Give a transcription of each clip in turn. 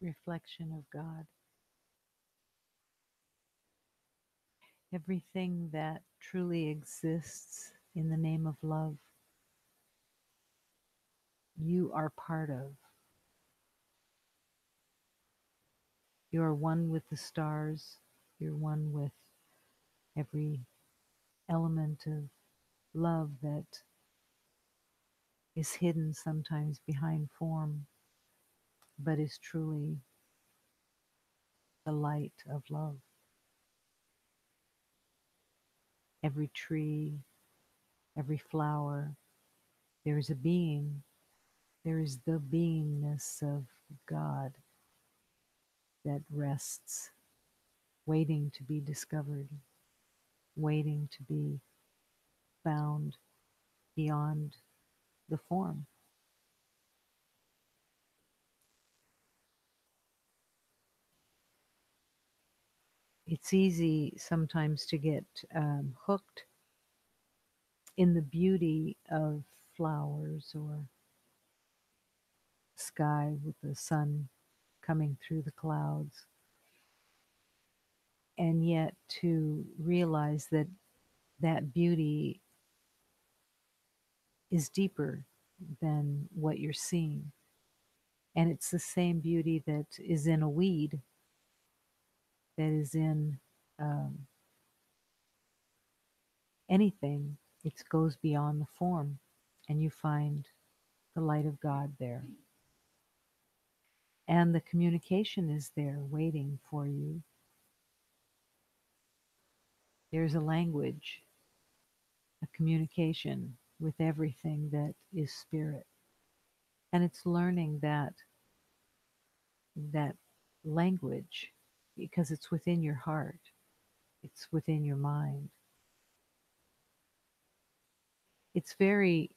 reflection of God. Everything that truly exists in the name of love, you are part of. You are one with the stars. You're one with every element of love that is hidden sometimes behind form, but is truly the light of love. Every tree, every flower, there is a being. There is the beingness of God that rests, waiting to be discovered, waiting to be found beyond the form. It's easy sometimes to get hooked in the beauty of flowers or sky with the sun coming through the clouds, and yet to realize that that beauty is deeper than what you're seeing. And it's the same beauty that is in a weed, that is in um, anything. It goes beyond the form, and you find the light of God there. And the communication is there waiting for you. There's a language, a communication with everything that is spirit. And it's learning that language because it's within your heart, it's within your mind. It's very,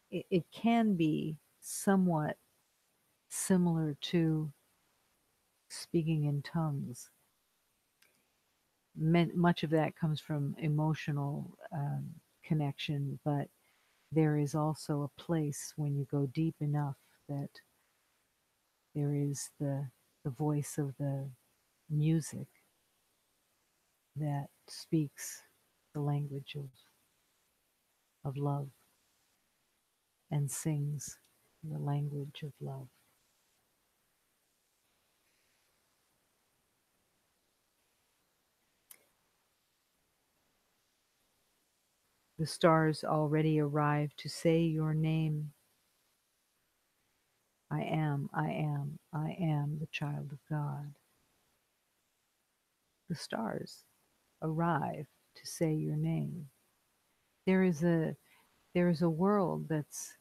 it can be somewhat similar to speaking in tongues. Much of that comes from emotional connection, but there is also a place when you go deep enough that there is the voice of the music that speaks the language of love and sings the language of love. The stars already arrive to say your name. I am, I am, I am the child of God. The stars arrive to say your name. There is a there is a world that's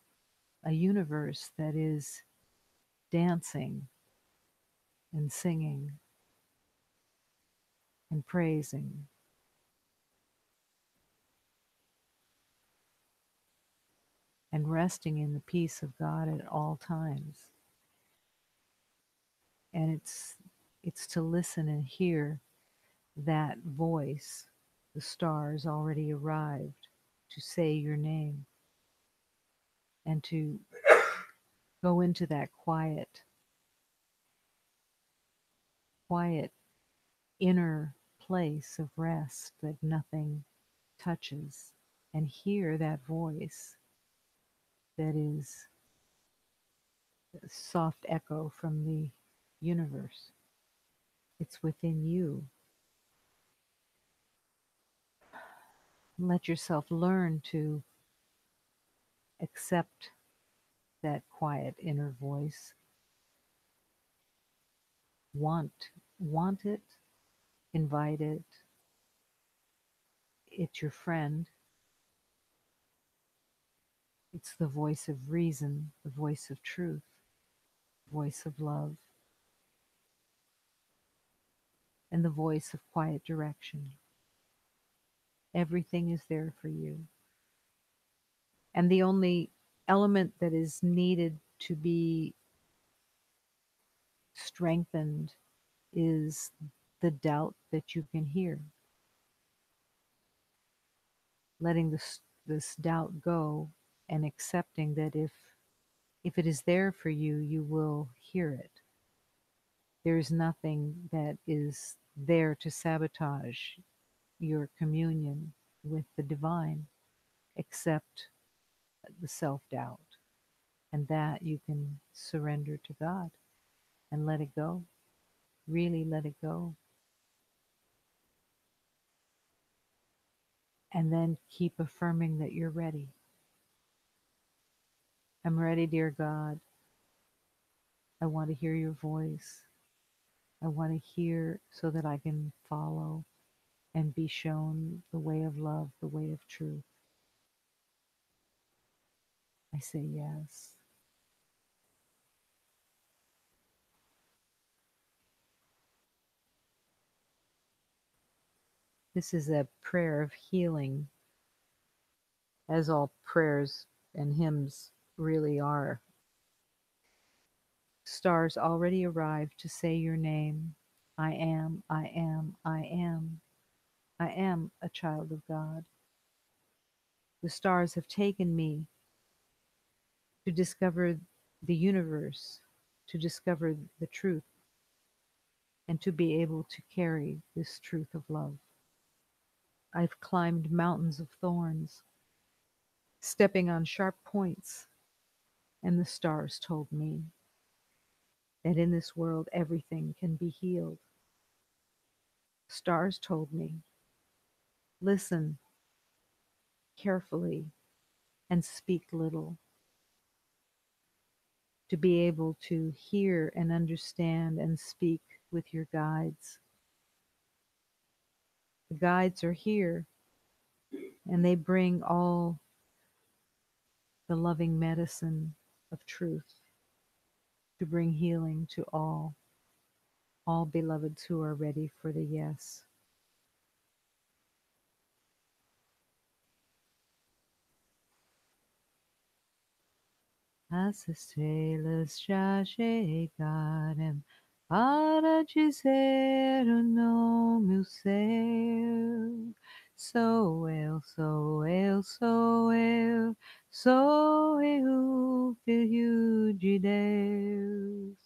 a universe that is dancing and singing and praising and resting in the peace of God at all times. And it's to listen and hear that voice. The stars already arrived to say your name and to go into that quiet inner place of rest that nothing touches, and hear that voice that is a soft echo from the universe. It's within you. Let yourself learn to accept that quiet inner voice. Want it, invite it. It's your friend. It's the voice of reason, the voice of truth, voice of love, and the voice of quiet direction. Everything is there for you. And the only element that is needed to be strengthened is the doubt that you can hear. Letting this doubt go and accepting that if it is there for you, you will hear it. There's nothing that is there to sabotage your communion with the divine except the self doubt. And that you can surrender to God and let it go. Really let it go. And then keep affirming that you're ready. I'm ready, dear God. I want to hear your voice. I want to hear so that I can follow and be shown the way of love, the way of truth. I say yes. This is a prayer of healing, as all prayers and hymns really are. Stars already arrived to say your name. I am, I am, I am. I am a child of God. The stars have taken me to discover the universe, to discover the truth, and to be able to carry this truth of love. I've climbed mountains of thorns, stepping on sharp points, and the stars told me that in this world everything can be healed. Stars told me, listen carefully and speak little, to be able to hear and understand and speak with your guides. The guides are here and they bring all the loving medicine of truth to bring healing to all beloveds who are ready for the yes. As estrelas já chegaram para dizer o nome o seu. Sou eu, sou eu, sou eu, sou eu, filho de Deus.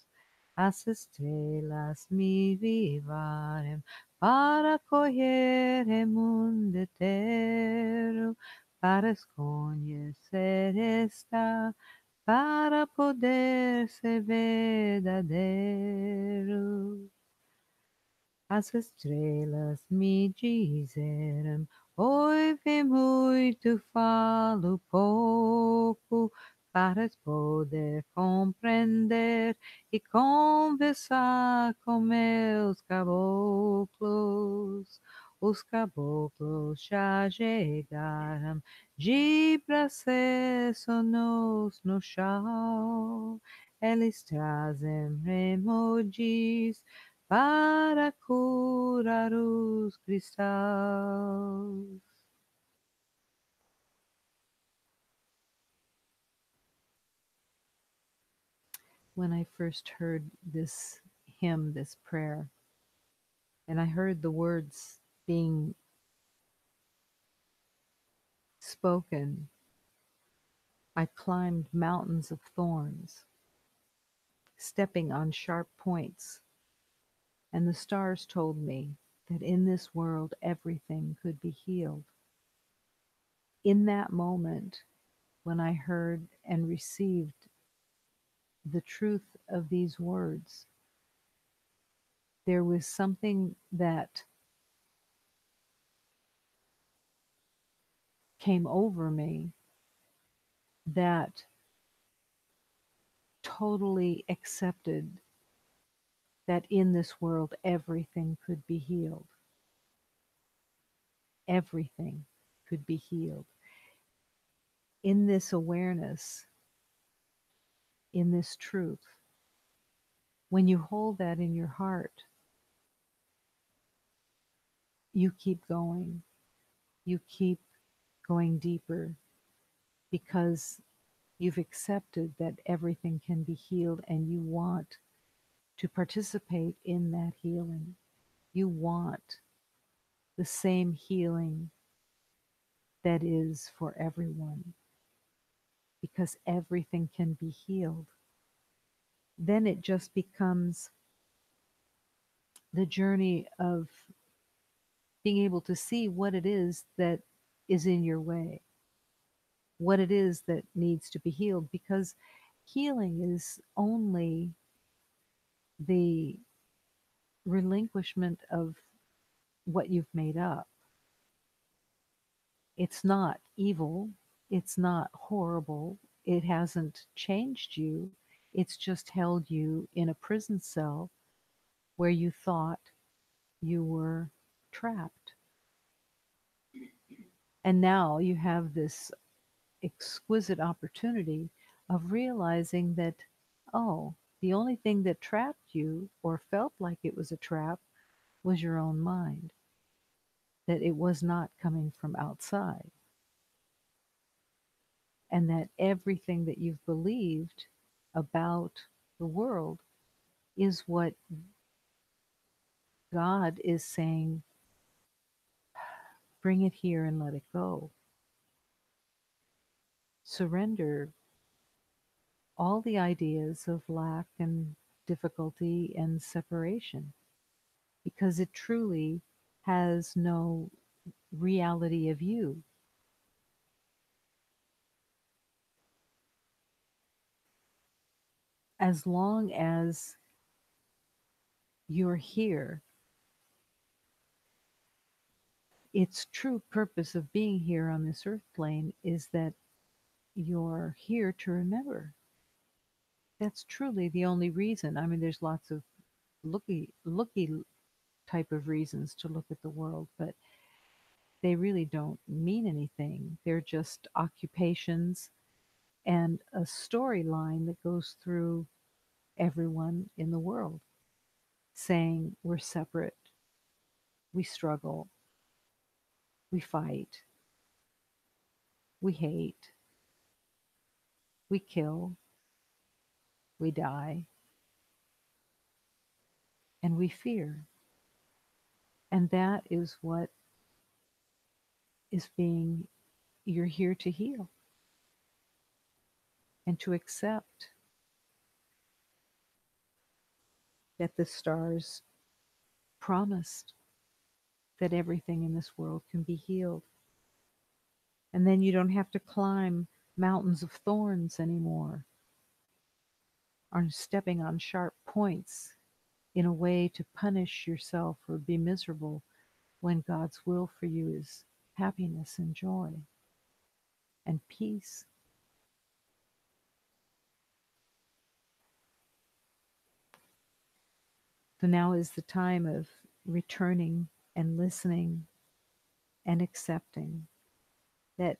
As estrelas me vivaram para correr o mundo inteiro, para conhecer esta para poder ser verdadeiro. As estrelas me disseram, ouve muito, falo pouco, para poder compreender e conversar com meus caboclos. Os caboclos já chegaram de braços no chão. Eles trazem remedios para curar os cristãos. When I first heard this hymn, this prayer, and I heard the words being spoken, I climbed mountains of thorns, stepping on sharp points, and the stars told me that in this world everything could be healed. In that moment, when I heard and received the truth of these words, there was something that came over me that totally accepted that in this world everything could be healed. Everything could be healed. In this awareness, in this truth, when you hold that in your heart, you keep going. You keep going deeper because you've accepted that everything can be healed and you want to participate in that healing. You want the same healing that is for everyone because everything can be healed. Then it just becomes the journey of being able to see what it is that is in your way, what it is that needs to be healed, because healing is only the relinquishment of what you've made up. It's not evil, it's not horrible, it hasn't changed you, it's just held you in a prison cell where you thought you were trapped. And now you have this exquisite opportunity of realizing that, oh, the only thing that trapped you or felt like it was a trap was your own mind, that it was not coming from outside, and that everything that you've believed about the world is what God is saying, bring it here and let it go. Surrender all the ideas of lack and difficulty and separation, because it truly has no reality of you. As long as you're here, its true purpose of being here on this earth plane is that you're here to remember. That's truly the only reason. I mean, there's lots of looky type of reasons to look at the world, but they really don't mean anything. They're just occupations and a storyline that goes through everyone in the world, saying we're separate, we struggle, we fight, we hate, we kill, we die, and we fear. And that is what is being, you're here to heal and to accept that the stars promised that everything in this world can be healed. And then you don't have to climb mountains of thorns anymore, or stepping on sharp points in a way to punish yourself or be miserable, when God's will for you is happiness and joy and peace. So now is the time of returning and listening and accepting that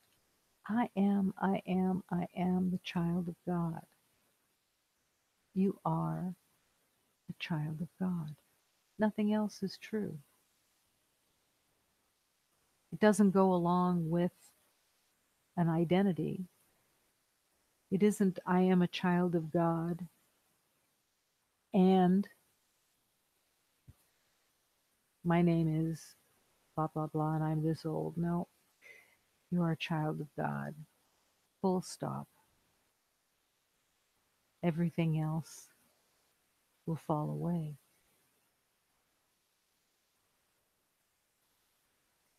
I am the child of God. You are a child of God. Nothing else is true. It doesn't go along with an identity. It isn't, I am a child of God and my name is blah, blah, blah, and I'm this old. No, you are a child of God. Full stop. Everything else will fall away.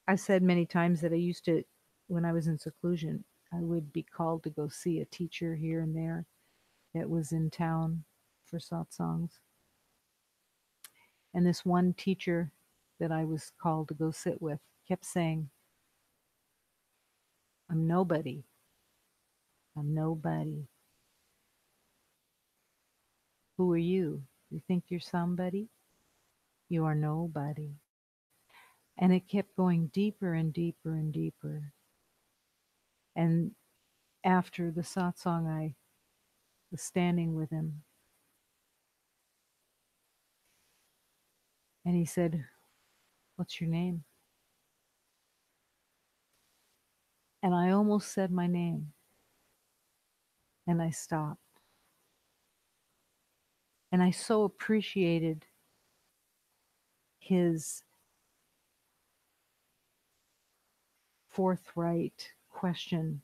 I said many times that I used to, when I was in seclusion, I would be called to go see a teacher here and there that was in town for satsangs. And this one teacher that I was called to go sit with kept saying, I'm nobody. I'm nobody. Who are you? You think you're somebody? You are nobody. And it kept going deeper and deeper and deeper. And after the satsang, I was standing with him. And he said, what's your name? And I almost said my name. And I stopped. And I so appreciated his forthright question,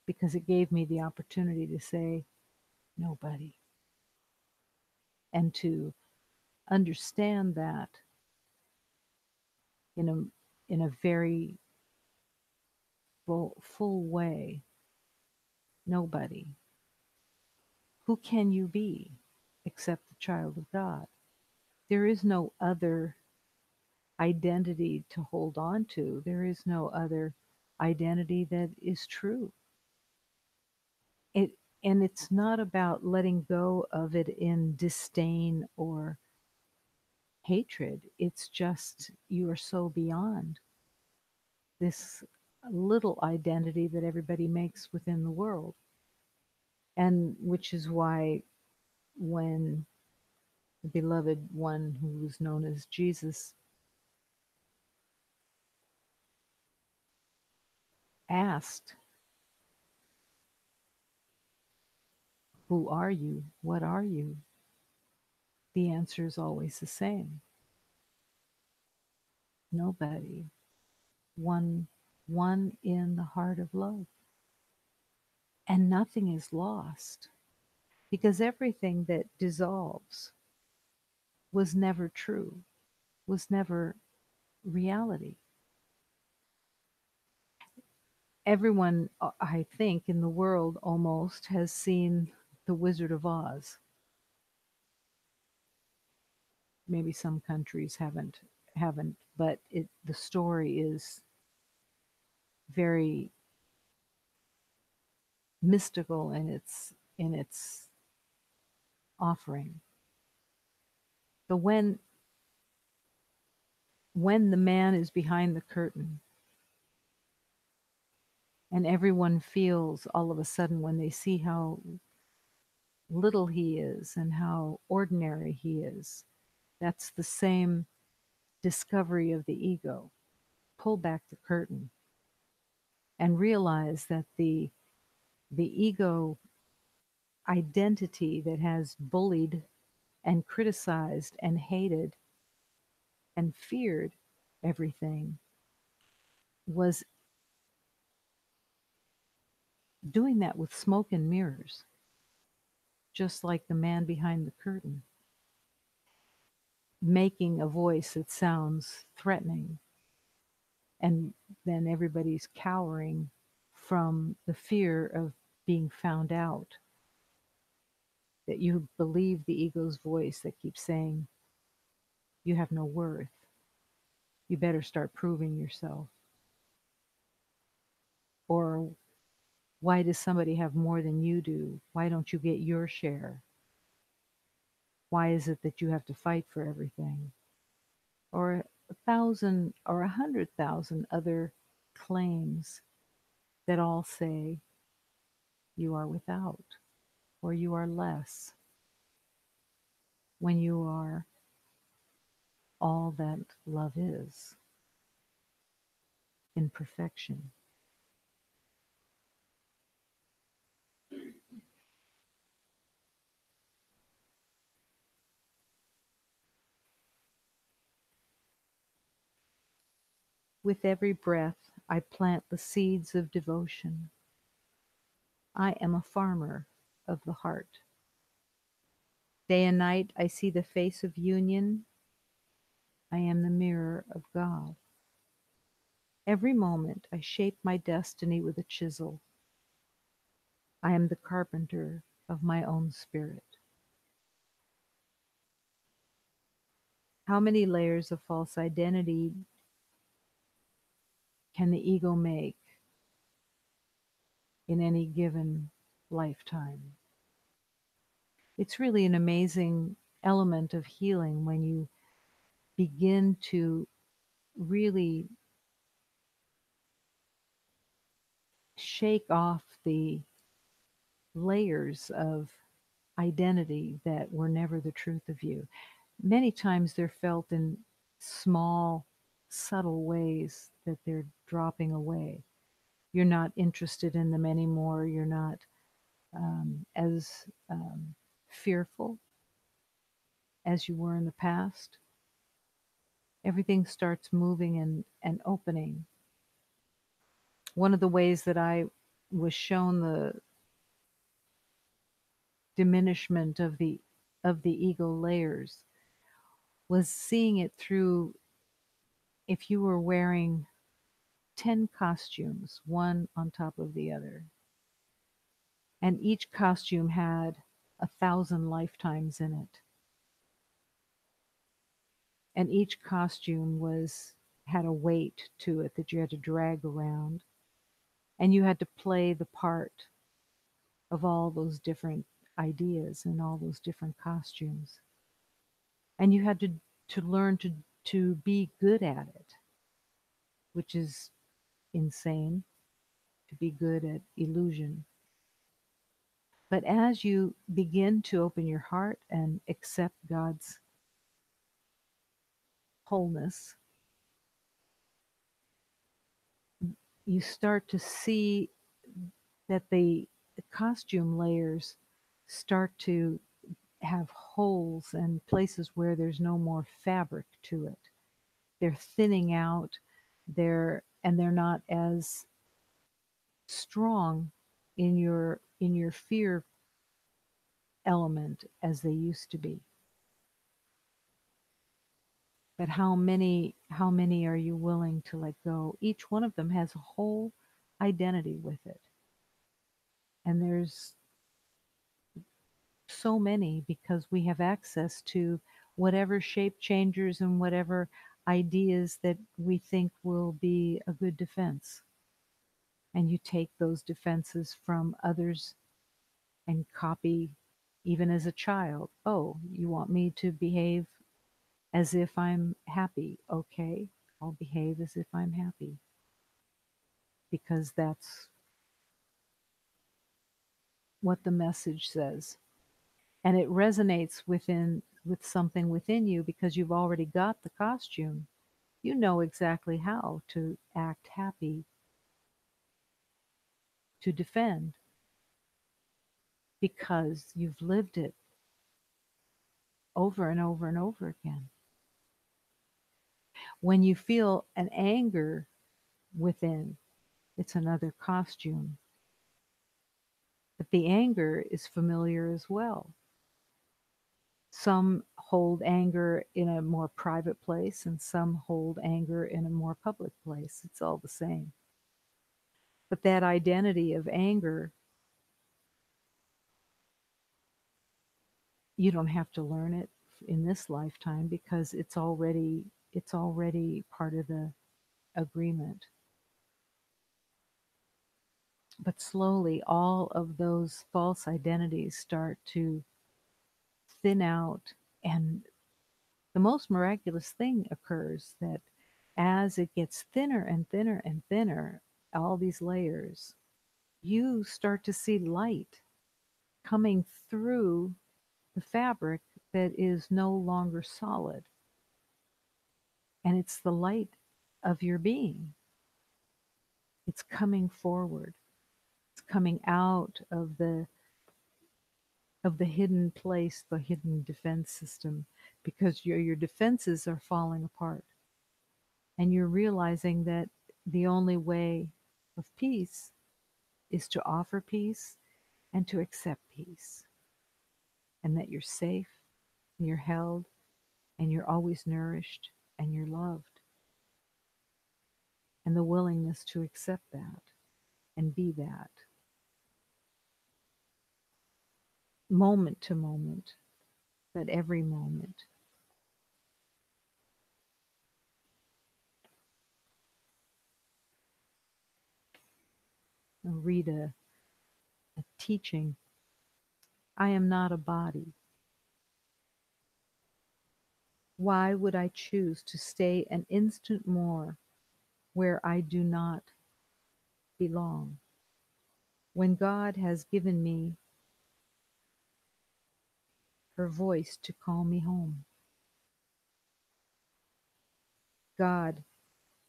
because it gave me the opportunity to say, nobody. And to understand that in a very full way. Nobody. Who can you be except the child of God? There is no other identity to hold on to. There is no other identity that is true. It and it's not about letting go of it in disdain or hatred. It's just you are so beyond this little identity that everybody makes within the world. And which is why when the beloved one who's known as Jesus asked, who are you? What are you? The answer is always the same. Nobody. One in the heart of love. And nothing is lost because everything that dissolves was never true, was never reality. Everyone, I think, in the world almost has seen The Wizard of Oz. Maybe some countries haven't, but the story is very mystical in its offering. But when the man is behind the curtain and everyone feels all of a sudden when they see how little he is and how ordinary he is, that's the same discovery of the ego. Pull back the curtain and realize that the ego identity that has bullied and criticized and hated and feared everything was doing that with smoke and mirrors, just like the man behind the curtain, making a voice that sounds threatening. And then everybody's cowering from the fear of being found out, that you believe the ego's voice that keeps saying, you have no worth. You better start proving yourself. Or why does somebody have more than you do? Why don't you get your share? Why is it that you have to fight for everything? Or 1,000 or 100,000 other claims that all say you are without or you are less when you are all that love is in perfection. With every breath, I plant the seeds of devotion. I am a farmer of the heart. Day and night, I see the face of union. I am the mirror of God. Every moment, I shape my destiny with a chisel. I am the carpenter of my own spirit. How many layers of false identity can the ego make in any given lifetime? It's really an amazing element of healing when you begin to really shake off the layers of identity that were never the truth of you. Many times they're felt in small, subtle ways that they're dropping away. You're not interested in them anymore. You're not as fearful as you were in the past. Everything starts moving and opening. One of the ways that I was shown the diminishment of the ego layers was seeing it through if you were wearing 10 costumes, one on top of the other, and each costume had 1,000 lifetimes in it, and each costume had a weight to it that you had to drag around, and you had to play the part of all those different ideas and all those different costumes, and you had to learn to be good at it, which is insane, to be good at illusion. But as you begin to open your heart and accept God's wholeness, you start to see that the costume layers start to have holes and places where there's no more fabric to it. They're thinning out, they're not as strong in your fear element as they used to be. But how many are you willing to let go? Each one of them has a whole identity with it. And there's so many because we have access to whatever shape changers and whatever ideas that we think will be a good defense. And you take those defenses from others and copy, even as a child. Oh, you want me to behave as if I'm happy? Okay, I'll behave as if I'm happy because that's what the message says. And it resonates with something within you because you've already got the costume. You know exactly how to act happy, to defend, because you've lived it over and over and over again. When you feel an anger within, it's another costume. But the anger is familiar as well. Some hold anger in a more private place, and some hold anger in a more public place. It's all the same. But that identity of anger, you don't have to learn it in this lifetime because it's already part of the agreement. But slowly, all of those false identities start to thin out, and the most miraculous thing occurs that as it gets thinner and thinner and thinner, all these layers, you start to see light coming through the fabric that is no longer solid. And it's the light of your being. It's coming forward. It's coming out of the hidden place, the hidden defense system, because your defenses are falling apart. And you're realizing that the only way of peace is to offer peace and to accept peace. And that you're safe, and you're held, and you're always nourished, and you're loved. And the willingness to accept that and be that moment to moment, but every moment. I'll read a teaching. I am not a body. Why would I choose to stay an instant more where I do not belong? When God has given me her voice to call me home. God,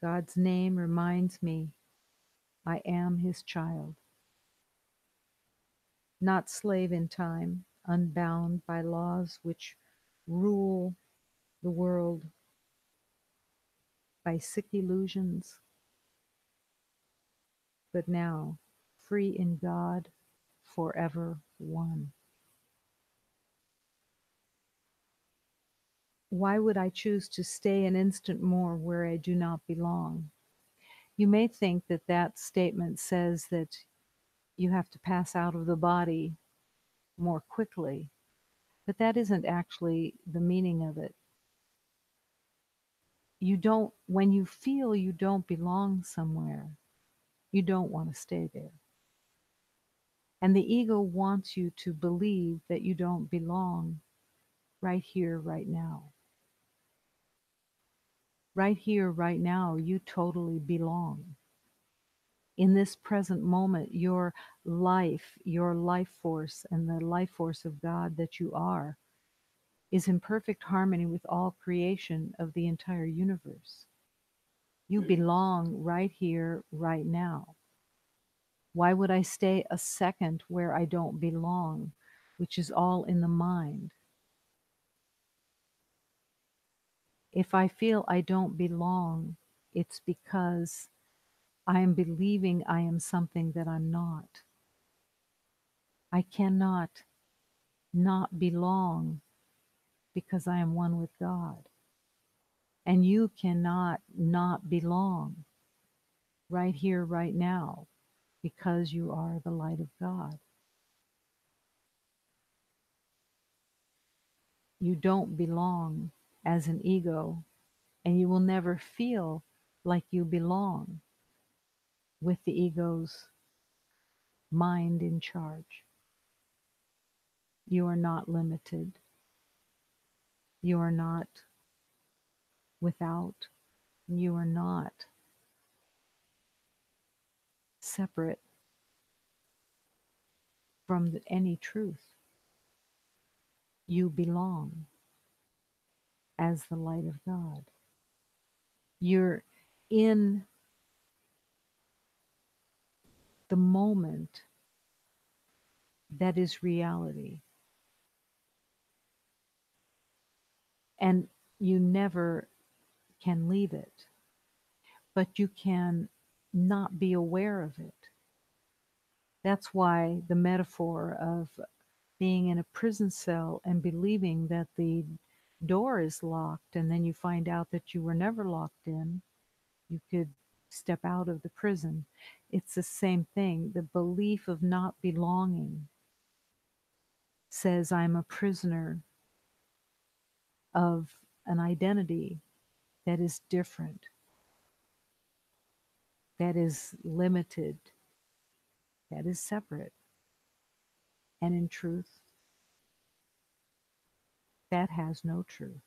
God's name reminds me I am his child, not slave in time, unbound by laws which rule the world by sick illusions, but now free in God, forever one. Why would I choose to stay an instant more where I do not belong? You may think that that statement says that you have to pass out of the body more quickly, but that isn't actually the meaning of it. You don't, when you feel you don't belong somewhere, you don't want to stay there. And the ego wants you to believe that you don't belong right here, right now. Right here, right now, you totally belong. In this present moment, your life force, and the life force of God that you are, is in perfect harmony with all creation of the entire universe. You belong right here, right now. Why would I stay a second where I don't belong, which is all in the mind? If I feel I don't belong, it's because I am believing I am something that I'm not. I cannot not belong because I am one with God. And you cannot not belong right here, right now, because you are the light of God. You don't belong as an ego, and you will never feel like you belong with the ego's mind in charge. You are not limited. You are not without. You are not separate from any truth. You belong as the light of God. You're in the moment that is reality. And you never can leave it, but you can not be aware of it. That's why the metaphor of being in a prison cell and believing that the door is locked, and then you find out that you were never locked in, you could step out of the prison. It's the same thing. The belief of not belonging says I'm a prisoner of an identity that is different, that is limited, that is separate. And in truth, that has no truth.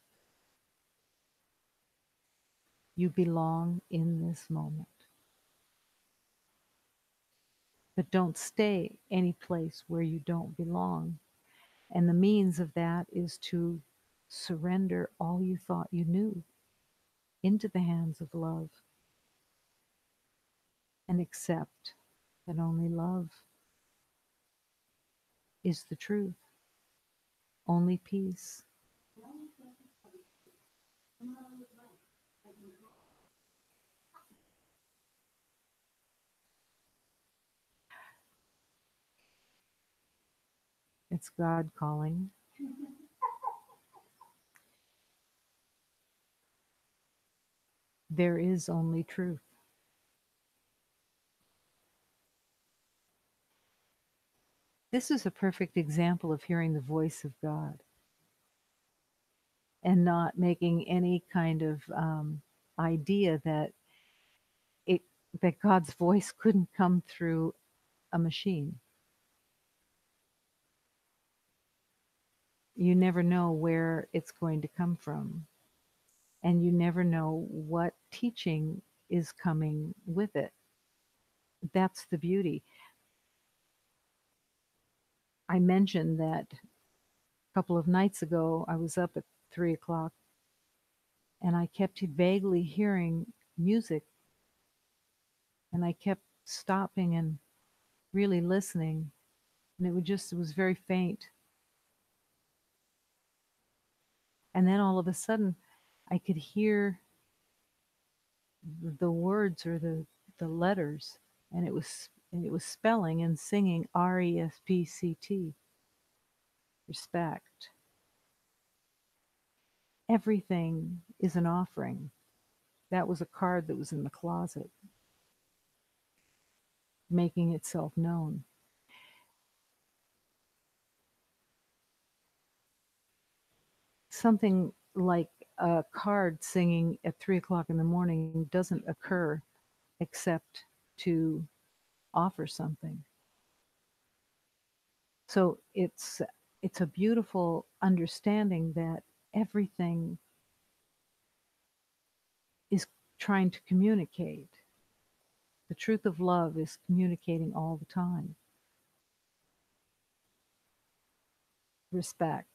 You belong in this moment. But don't stay any place where you don't belong. And the means of that is to surrender all you thought you knew into the hands of love and accept that only love is the truth, only peace. It's God calling. There is only truth. This is a perfect example of hearing the voice of God and not making any kind of idea that it that God's voice couldn't come through a machine. You never know where it's going to come from, and you never know what teaching is coming with it. That's the beauty. I mentioned that a couple of nights ago I was up at 3 o'clock and I kept vaguely hearing music, and I kept stopping and really listening, and it was very faint. And then all of a sudden I could hear the words, or the letters, and it was spelling and singing RESPCT, respect. Everything is an offering. That was a card that was in the closet, making itself known. Something like a card singing at 3 o'clock in the morning doesn't occur except to offer something. So it's a beautiful understanding that everything is trying to communicate. The truth of love is communicating all the time. Respect.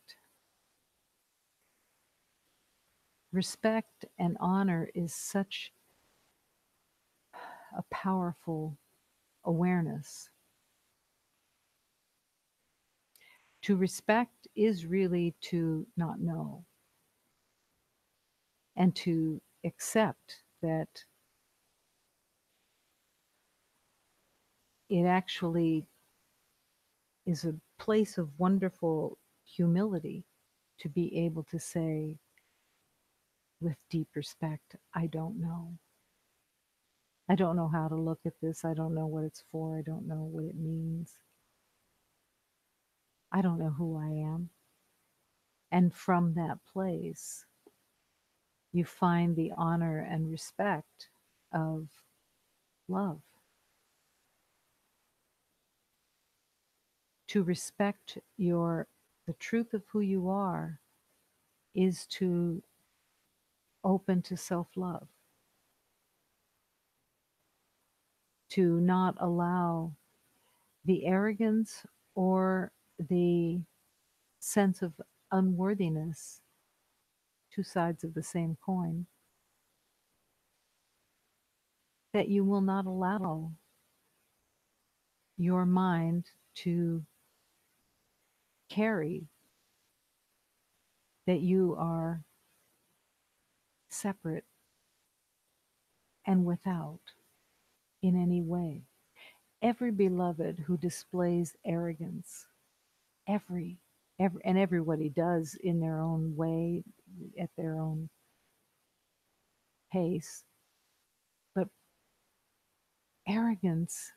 Respect and honor is such a powerful awareness. To respect is really to not know, and to accept that it actually is a place of wonderful humility to be able to say with deep respect, I don't know. I don't know how to look at this. I don't know what it's for. I don't know what it means. I don't know who I am. And from that place, you find the honor and respect of love. To respect the truth of who you are is to open to self-love, to not allow the arrogance or the sense of unworthiness, two sides of the same coin, that you will not allow your mind to carry that you are separate and without in any way. Every beloved who displays arrogance, every, and everybody does in their own way, at their own pace, but arrogance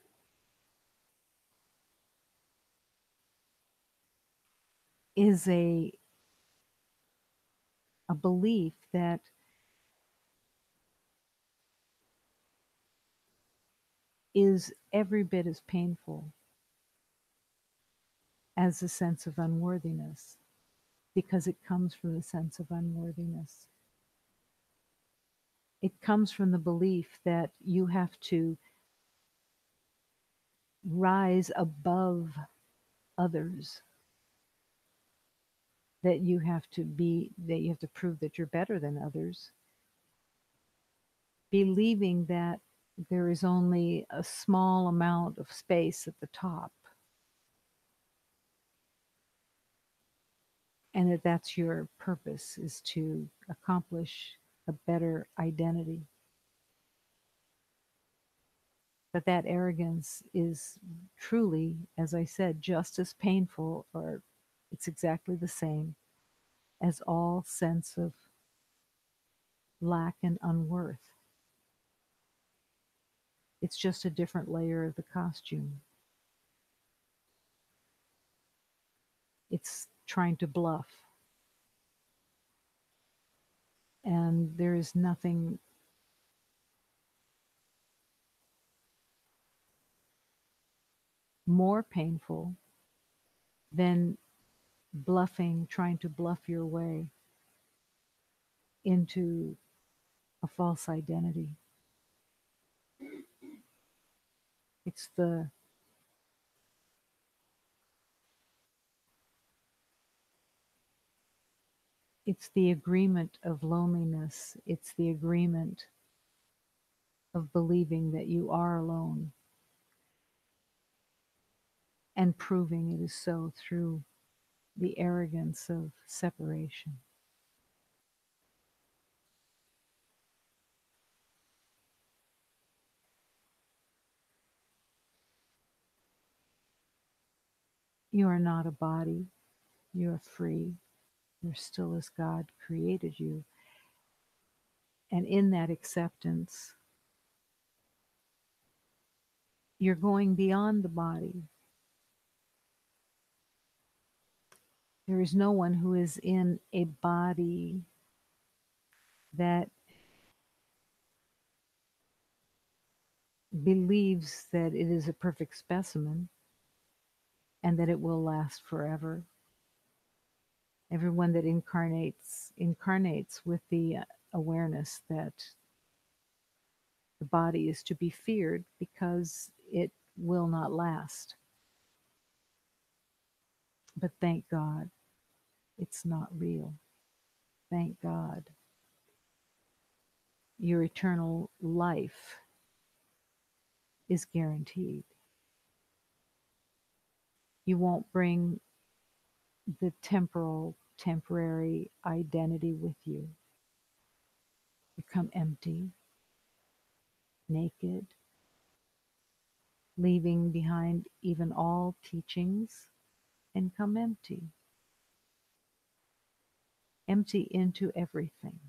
is a belief that is every bit as painful as a sense of unworthiness, because it comes from the sense of unworthiness. It comes from the belief that you have to rise above others, that you have to prove that you're better than others, believing that there is only a small amount of space at the top, and that that's your purpose, is to accomplish a better identity. But that arrogance is truly, as I said, just as painful, or it's exactly the same as all sense of lack and unworth. It's just a different layer of the costume. It's trying to bluff. And there is nothing more painful than bluffing, trying to bluff your way into a false identity. It's the agreement of loneliness. It's the agreement of believing that you are alone and proving it is so through the arrogance of separation. You are not a body. You are free. You're still as God created you. And in that acceptance, you're going beyond the body. There is no one who is in a body that believes that it is a perfect specimen and that it will last forever. Everyone that incarnates with the awareness that the body is to be feared because it will not last. But thank God it's not real. Thank God your eternal life is guaranteed. You won't bring the temporary identity with you. You come empty, naked, leaving behind even all teachings, and come empty. Empty into everything,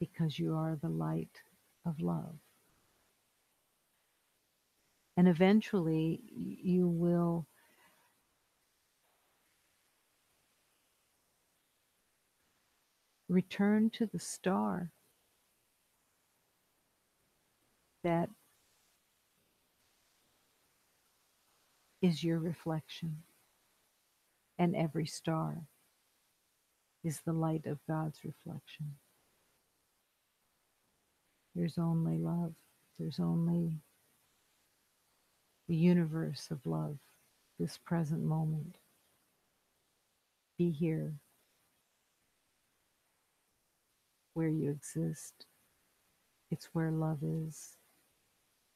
because you are the light of love. And eventually you will return to the star that is your reflection. And every star is the light of God's reflection. There's only love. There's only the universe of love, this present moment. Be here where you exist. It's where love is.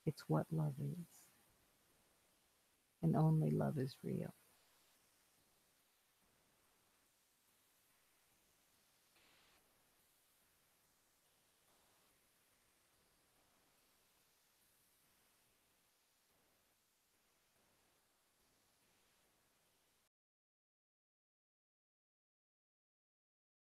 It's what love is. And only love is real.